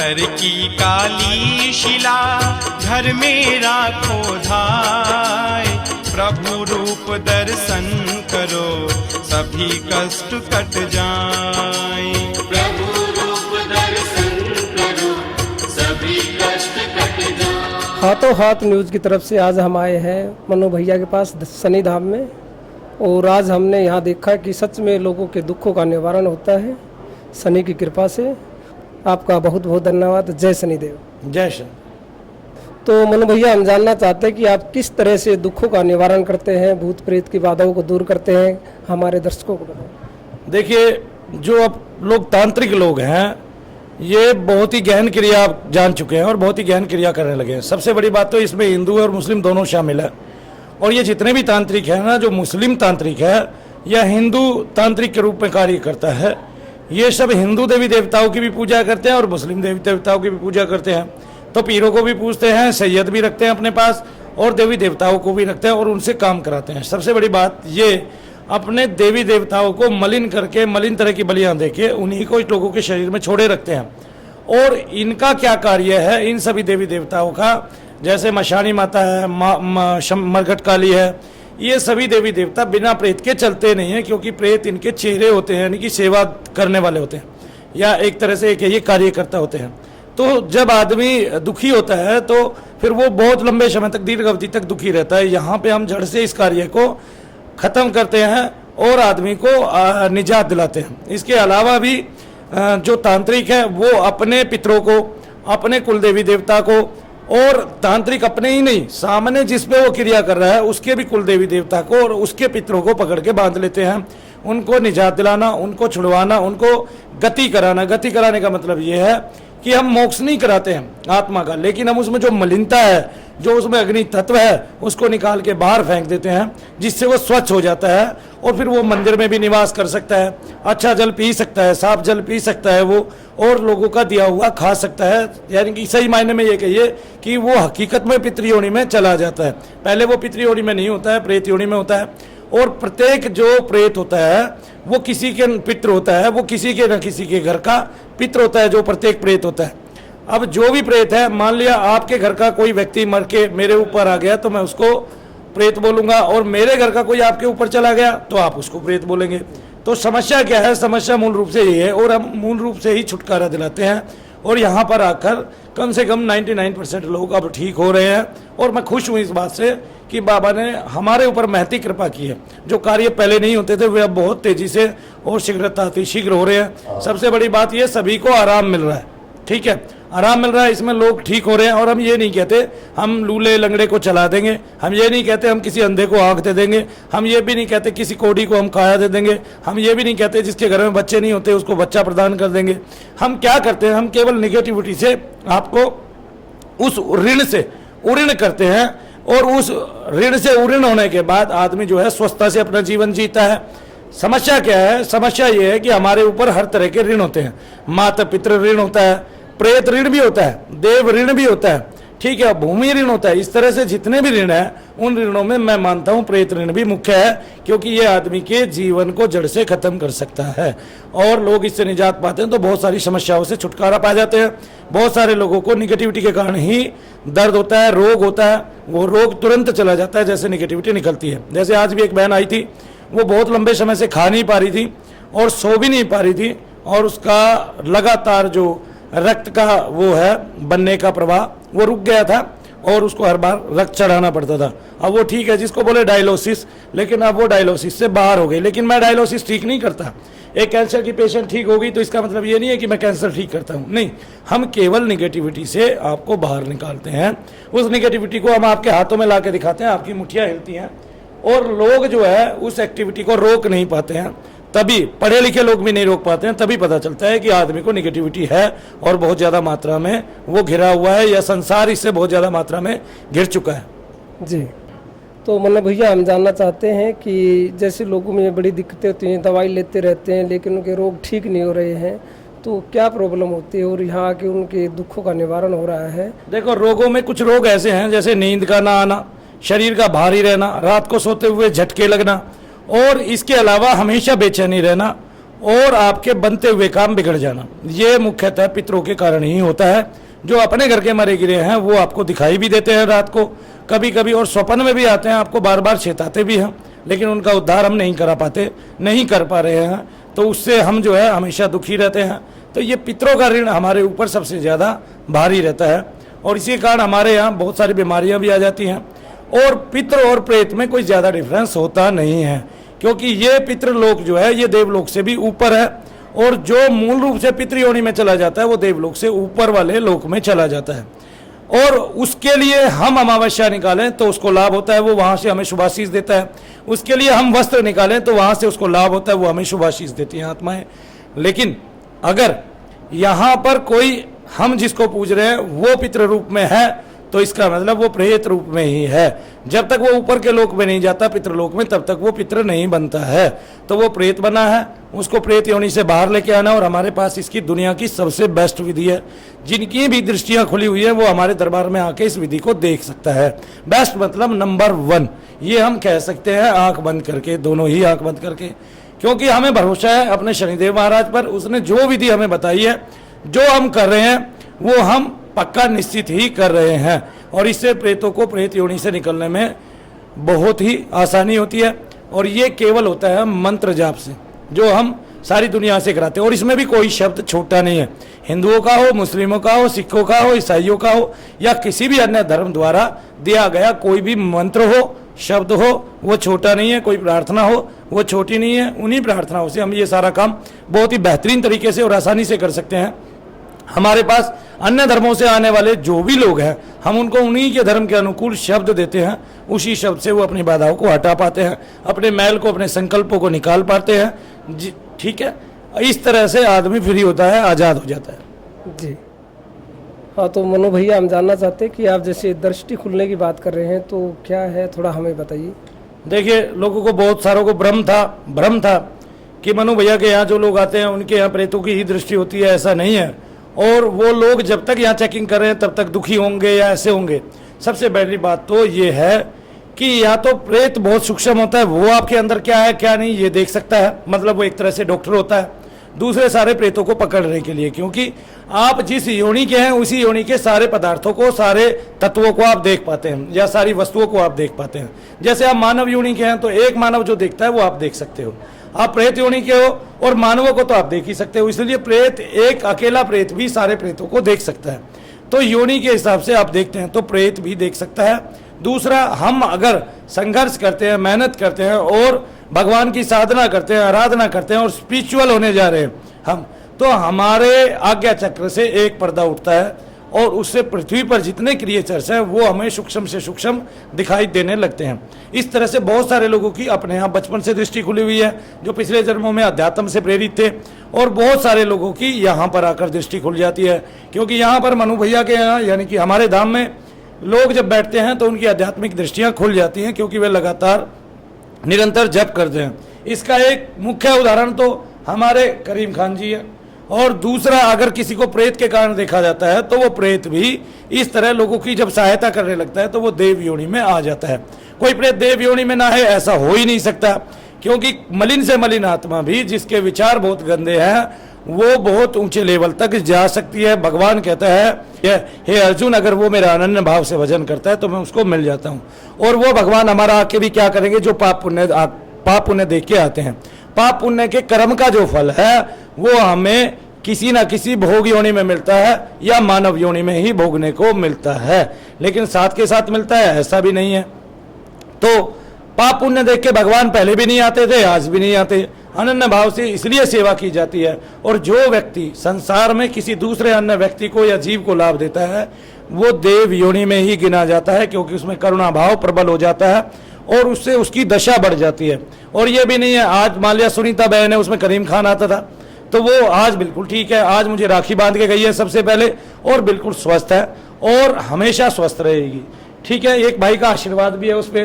पत्थर की काली शिला घर में राखो धाय। प्रभु रूप दर्शन करो सभी कष्ट कट जाए। प्रभु रूप दर्शन करो सभी कष्ट कट जाए। हाथों हाथ न्यूज़ की तरफ से आज हम आए हैं मनु भैया के पास शनि धाम में, और आज हमने यहाँ देखा कि सच में लोगों के दुखों का निवारण होता है शनि की कृपा से। आपका बहुत बहुत धन्यवाद। जय शनिदेव। जय शनि। तो मनु भैया, हम जानना चाहते हैं कि आप किस तरह से दुखों का निवारण करते हैं, भूत प्रेत की बाधाओं को दूर करते हैं, हमारे दर्शकों को बताओ। देखिए, जो अब लोग तांत्रिक लोग हैं ये बहुत ही गहन क्रिया आप जान चुके हैं और बहुत ही गहन क्रिया करने लगे हैं। सबसे बड़ी बात तो इसमें हिंदू और मुस्लिम दोनों शामिल है। और ये जितने भी तांत्रिक हैं ना, जो मुस्लिम तांत्रिक है या हिंदू तांत्रिक के रूप में कार्य करता है, ये सब हिंदू देवी देवताओं की भी पूजा करते हैं और मुस्लिम देवी देवताओं की भी पूजा करते हैं। तो पीरों को भी पूजते हैं, सैयद भी रखते हैं अपने पास, और देवी देवताओं को भी रखते हैं और उनसे काम कराते हैं। सबसे बड़ी बात ये, अपने देवी देवताओं को मलिन करके, मलिन तरह की बलियां देके उन्हीं को लोगों के शरीर में छोड़े रखते हैं। और इनका क्या कार्य है, इन सभी देवी देवताओं का, जैसे मशानी माता है, मरघट काली है, ये सभी देवी देवता बिना प्रेत के चलते नहीं है, क्योंकि प्रेत इनके चेहरे होते हैं, यानी कि सेवा करने वाले होते हैं, या एक तरह से ये कार्यकर्ता होते हैं। तो जब आदमी दुखी होता है तो फिर वो बहुत लंबे समय तक, दीर्घ अवधि तक दुखी रहता है। यहाँ पे हम जड़ से इस कार्य को ख़त्म करते हैं और आदमी को निजात दिलाते हैं। इसके अलावा भी जो तांत्रिक है वो अपने पितरों को, अपने कुल देवी देवता को, और तांत्रिक अपने ही नहीं, सामने जिस पे वो क्रिया कर रहा है उसके भी कुल देवी देवता को और उसके पितरों को पकड़ के बांध लेते हैं। उनको निजात दिलाना, उनको छुड़वाना, उनको गति कराना। गति कराने का मतलब ये है कि हम मोक्ष नहीं कराते हैं आत्मा का, लेकिन हम उसमें जो मलिनता है, जो उसमें अग्नि तत्व है, उसको निकाल के बाहर फेंक देते हैं, जिससे वो स्वच्छ हो जाता है और फिर वो मंदिर में भी निवास कर सकता है, अच्छा जल पी सकता है, साफ जल पी सकता है वो, और लोगों का दिया हुआ खा सकता है। यानी कि सही मायने में ये कहिए कि वो हकीकत में पितृयोनि में चला जाता है। पहले वो पितृयोनि में नहीं होता है, प्रेत योनि में होता है। और प्रत्येक जो प्रेत होता है वो किसी के पितृ होता है, वो किसी के न किसी के घर का पितृ होता है, जो प्रत्येक प्रेत होता है। अब जो भी प्रेत है, मान लिया आपके घर का कोई व्यक्ति मर के मेरे ऊपर आ गया तो मैं उसको प्रेत बोलूंगा, और मेरे घर का कोई आपके ऊपर चला गया तो आप उसको प्रेत बोलेंगे। तो समस्या क्या है? समस्या मूल रूप से ये है, और हम मूल रूप से ही छुटकारा दिलाते हैं। और यहाँ पर आकर कम से कम 99% लोग अब ठीक हो रहे हैं, और मैं खुश हूँ इस बात से कि बाबा ने हमारे ऊपर महती कृपा की है। जो कार्य पहले नहीं होते थे वे अब बहुत तेजी से और शीघ्र हो रहे हैं। सबसे बड़ी बात ये, सभी को आराम मिल रहा है। ठीक है, आराम मिल रहा है, इसमें लोग ठीक हो रहे हैं। और हम ये नहीं कहते हम लूले लंगड़े को चला देंगे, हम ये नहीं कहते हम किसी अंधे को आँख दे देंगे, हम ये भी नहीं कहते किसी कोढ़ी को हम खाया दे देंगे, हम ये भी नहीं कहते जिसके घर में बच्चे नहीं होते उसको बच्चा प्रदान कर देंगे। हम क्या करते हैं? हम केवल निगेटिविटी से आपको उस ऋण से उऋण करते हैं, और उस ऋण से उऋण होने के बाद आदमी जो है स्वस्थता से अपना जीवन जीता है। समस्या क्या है? समस्या ये है कि हमारे ऊपर हर तरह के ऋण होते हैं। माता पितृ ऋण होता है, प्रेत ऋण भी होता है, देव ऋण भी होता है, ठीक है, भूमि ऋण होता है। इस तरह से जितने भी ऋण है, उन ऋणों में मैं मानता हूँ प्रेत ऋण भी मुख्य है, क्योंकि ये आदमी के जीवन को जड़ से खत्म कर सकता है। और लोग इससे निजात पाते हैं तो बहुत सारी समस्याओं से छुटकारा पा जाते हैं। बहुत सारे लोगों को निगेटिविटी के कारण ही दर्द होता है, रोग होता है, वो रोग तुरंत चला जाता है जैसे निगेटिविटी निकलती है। जैसे आज भी एक बहन आई थी, वो बहुत लंबे समय से खा नहीं पा रही थी और सो भी नहीं पा रही थी, और उसका लगातार जो रक्त का वो है बनने का प्रवाह वो रुक गया था, और उसको हर बार रक्त चढ़ाना पड़ता था। अब वो ठीक है, जिसको बोले डायलिसिस, लेकिन अब वो डायलिसिस से बाहर हो गई। लेकिन मैं डायलिसिस ठीक नहीं करता। एक कैंसर की पेशेंट ठीक हो गई तो इसका मतलब ये नहीं है कि मैं कैंसर ठीक करता हूँ, नहीं। हम केवल निगेटिविटी से आपको बाहर निकालते हैं। उस निगेटिविटी को हम आपके हाथों में ला के दिखाते हैं, आपकी मुठ्ठियाँ हिलती हैं, और लोग जो है उस एक्टिविटी को रोक नहीं पाते हैं। तभी पढ़े लिखे लोग भी नहीं रोक पाते हैं। तभी पता चलता है कि आदमी को निगेटिविटी है और बहुत ज़्यादा मात्रा में वो घिरा हुआ है, या संसार इससे बहुत ज़्यादा मात्रा में घिर चुका है। जी, तो मन्ना भैया, हम जानना चाहते हैं कि जैसे लोगों में बड़ी दिक्कतें होती हैं, दवाई लेते रहते हैं लेकिन उनके रोग ठीक नहीं हो रहे हैं, तो क्या प्रॉब्लम होती है और यहाँ आके उनके दुखों का निवारण हो रहा है? देखो, रोगों में कुछ रोग ऐसे हैं जैसे नींद का ना आना, शरीर का भारी रहना, रात को सोते हुए झटके लगना, और इसके अलावा हमेशा बेचैनी रहना, और आपके बनते हुए काम बिगड़ जाना। ये मुख्यतः पितरों के कारण ही होता है। जो अपने घर के मरे गिरे हैं वो आपको दिखाई भी देते हैं रात को कभी कभी, और स्वप्न में भी आते हैं, आपको बार बार चेताते भी हैं, लेकिन उनका उद्धार हम नहीं करा पाते, नहीं कर पा रहे हैं, तो उससे हम जो है हमेशा दुखी रहते हैं। तो ये पितरों का ऋण हमारे ऊपर सबसे ज़्यादा भारी रहता है, और इसी कारण हमारे यहाँ बहुत सारी बीमारियाँ भी आ जाती हैं। और पितृ और प्रेत में कोई ज़्यादा डिफरेंस होता नहीं है, क्योंकि ये पितृलोक जो है ये देवलोक से भी ऊपर है, और जो मूल रूप से पितृयोनि में चला जाता है वो देवलोक से ऊपर वाले लोक में चला जाता है। और उसके लिए हम अमावस्या निकालें तो उसको लाभ होता है, वो वहाँ से हमें शुभाशीष देता है। उसके लिए हम वस्त्र निकालें तो वहाँ से उसको लाभ होता है, वो हमें शुभाशीष देती हैं आत्माएं। लेकिन अगर यहाँ पर कोई हम जिसको पूज रहे हैं वो पितृ रूप में है तो इसका मतलब वो प्रेत रूप में ही है। जब तक वो ऊपर के लोक में नहीं जाता पितृलोक में, तब तक वो पितृ नहीं बनता है। तो वो प्रेत बना है, उसको प्रेत योनि से बाहर लेके आना, और हमारे पास इसकी दुनिया की सबसे बेस्ट विधि है। जिनकी भी दृष्टियां खुली हुई है वो हमारे दरबार में आके इस विधि को देख सकता है। बेस्ट मतलब नंबर 1 ये हम कह सकते हैं, आंख बंद करके, दोनों ही आंख बंद करके, क्योंकि हमें भरोसा है अपने शनिदेव महाराज पर। उसने जो विधि हमें बताई है, जो हम कर रहे हैं वो हम पक्का निश्चित ही कर रहे हैं, और इससे प्रेतों को प्रेत योनि से निकलने में बहुत ही आसानी होती है। और ये केवल होता है मंत्र जाप से, जो हम सारी दुनिया से कराते हैं। और इसमें भी कोई शब्द छोटा नहीं है, हिंदुओं का हो, मुस्लिमों का हो, सिखों का हो, ईसाइयों का हो, या किसी भी अन्य धर्म द्वारा दिया गया कोई भी मंत्र हो, शब्द हो, वो छोटा नहीं है। कोई प्रार्थना हो वो छोटी नहीं है। उन्हीं प्रार्थनाओं से हम ये सारा काम बहुत ही बेहतरीन तरीके से और आसानी से कर सकते हैं। हमारे पास अन्य धर्मों से आने वाले जो भी लोग हैं, हम उनको उन्हीं के धर्म के अनुकूल शब्द देते हैं, उसी शब्द से वो अपनी बाधाओं को हटा पाते हैं, अपने मैल को, अपने संकल्पों को निकाल पाते हैं जी। ठीक है, इस तरह से आदमी फ्री होता है, आज़ाद हो जाता है जी। हाँ, तो मनु भैया हम जानना चाहते हैं कि आप जैसे दृष्टि खुलने की बात कर रहे हैं तो क्या है, थोड़ा हमें बताइए। देखिए, लोगों को बहुत सारों को भ्रम था कि मनु भैया के यहाँ जो लोग आते हैं उनके यहाँ प्रेतों की ही दृष्टि होती है। ऐसा नहीं है, और वो लोग जब तक यहाँ चेकिंग कर रहे हैं तब तक दुखी होंगे या ऐसे होंगे। सबसे पहली बात तो ये है कि या तो प्रेत बहुत सूक्ष्म होता है, वो आपके अंदर क्या है क्या नहीं ये देख सकता है, मतलब वो एक तरह से डॉक्टर होता है दूसरे सारे प्रेतों को पकड़ने के लिए, क्योंकि आप जिस योनि के हैं उसी योनि के सारे पदार्थों को, सारे तत्वों को आप देख पाते हैं, या सारी वस्तुओं को आप देख पाते हैं। जैसे आप मानव योनि के हैं तो एक मानव जो देखता है वो आप देख सकते हो, आप प्रेत योनि के हो और मानवों को तो आप देख ही सकते हो। इसलिए प्रेत, एक अकेला प्रेत भी सारे प्रेतों को देख सकता है। तो योनि के हिसाब से आप देखते हैं तो प्रेत भी देख सकता है। दूसरा, हम अगर संघर्ष करते हैं, मेहनत करते हैं और भगवान की साधना करते हैं, आराधना करते हैं और स्पिरिचुअल होने जा रहे हैं हम, तो हमारे आज्ञा चक्र से एक पर्दा उठता है और उससे पृथ्वी पर जितने क्रिएचर्स हैं वो हमें सूक्ष्म से सूक्ष्म दिखाई देने लगते हैं। इस तरह से बहुत सारे लोगों की अपने यहाँ बचपन से दृष्टि खुली हुई है, जो पिछले जन्मों में अध्यात्म से प्रेरित थे, और बहुत सारे लोगों की यहाँ पर आकर दृष्टि खुल जाती है, क्योंकि यहाँ पर मनु भैया के यहाँ यानी कि हमारे धाम में लोग जब बैठते हैं तो उनकी आध्यात्मिक दृष्टियाँ खुल जाती हैं, क्योंकि वे लगातार निरंतर जप करते हैं। इसका एक मुख्य उदाहरण तो हमारे करीम खान जी है। और दूसरा, अगर किसी को प्रेत के कारण देखा जाता है तो वो प्रेत भी इस तरह लोगों की जब सहायता करने लगता है तो वो देव योनि में आ जाता है। कोई प्रेत देव योनि में ना है ऐसा हो ही नहीं सकता, क्योंकि मलिन से मलिन आत्मा भी जिसके विचार बहुत गंदे हैं वो बहुत ऊंचे लेवल तक जा सकती है। भगवान कहता है, हे अर्जुन, अगर वो मेरा अनन्य भाव से भजन करता है तो मैं उसको मिल जाता हूँ। और वो भगवान हमारा आके भी क्या करेंगे, जो पाप पुण्य देख के आते हैं, पाप पुण्य के कर्म का जो फल है वो हमें किसी ना किसी भोग योनि में मिलता है या मानव योनि में ही भोगने को मिलता है, लेकिन साथ के साथ मिलता है ऐसा भी नहीं है। तो पाप पुण्य देख के भगवान पहले भी नहीं आते थे, आज भी नहीं आते। अनन्य भाव से इसलिए सेवा की जाती है। और जो व्यक्ति संसार में किसी दूसरे अन्य व्यक्ति को या जीव को लाभ देता है वो देव योनि में ही गिना जाता है, क्योंकि उसमें करुणा भाव प्रबल हो जाता है और उससे उसकी दशा बढ़ जाती है। और ये भी नहीं है, आज मान लिया सुनीता बहन है, उसमें करीम खान आता था तो वो आज बिल्कुल ठीक है, आज मुझे राखी बांध के गई है सबसे पहले और बिल्कुल स्वस्थ है और हमेशा स्वस्थ रहेगी। ठीक है, एक भाई का आशीर्वाद भी है उस पर।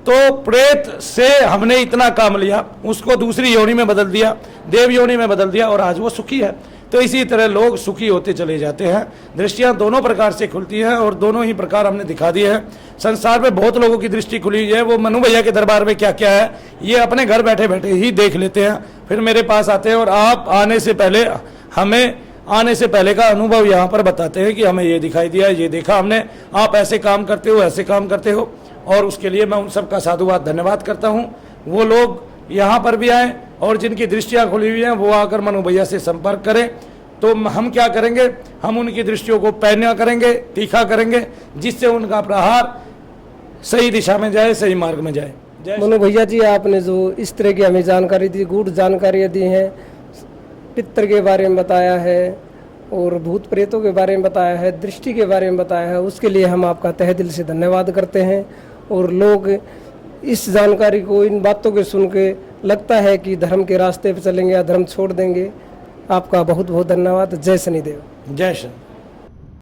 तो प्रेत से हमने इतना काम लिया, उसको दूसरी योनि में बदल दिया, देव योनि में बदल दिया और आज वो सुखी है। तो इसी तरह लोग सुखी होते चले जाते हैं। दृष्टियां दोनों प्रकार से खुलती हैं और दोनों ही प्रकार हमने दिखा दिए हैं। संसार में बहुत लोगों की दृष्टि खुली है, वो मनु भैया के दरबार में क्या क्या है ये अपने घर बैठे बैठे ही देख लेते हैं, फिर मेरे पास आते हैं और आप आने से पहले हमें आने से पहले का अनुभव यहाँ पर बताते हैं कि हमें ये दिखाई दिया, ये देखा हमने, आप ऐसे काम करते हो, ऐसे काम करते हो। और उसके लिए मैं उन सबका साधुवाद धन्यवाद करता हूँ। वो लोग यहाँ पर भी आए और जिनकी दृष्टियाँ खुली हुई हैं वो आकर मनु भैया से संपर्क करें। तो हम क्या करेंगे, हम उनकी दृष्टियों को पैना करेंगे, तीखा करेंगे, जिससे उनका प्रहार सही दिशा में जाए, सही मार्ग में जाए। मनु भैया जी, आपने जो इस तरह की हमें जानकारी दी, गूढ़ जानकारियाँ दी हैं, पितर के बारे में बताया है और भूत प्रेतों के बारे में बताया है, दृष्टि के बारे में बताया है, उसके लिए हम आपका तहे दिल से धन्यवाद करते हैं। और लोग इस जानकारी को, इन बातों को सुन के लगता है कि धर्म के रास्ते पर चलेंगे या धर्म छोड़ देंगे। आपका बहुत बहुत धन्यवाद। जय शनिदेव। जय श्री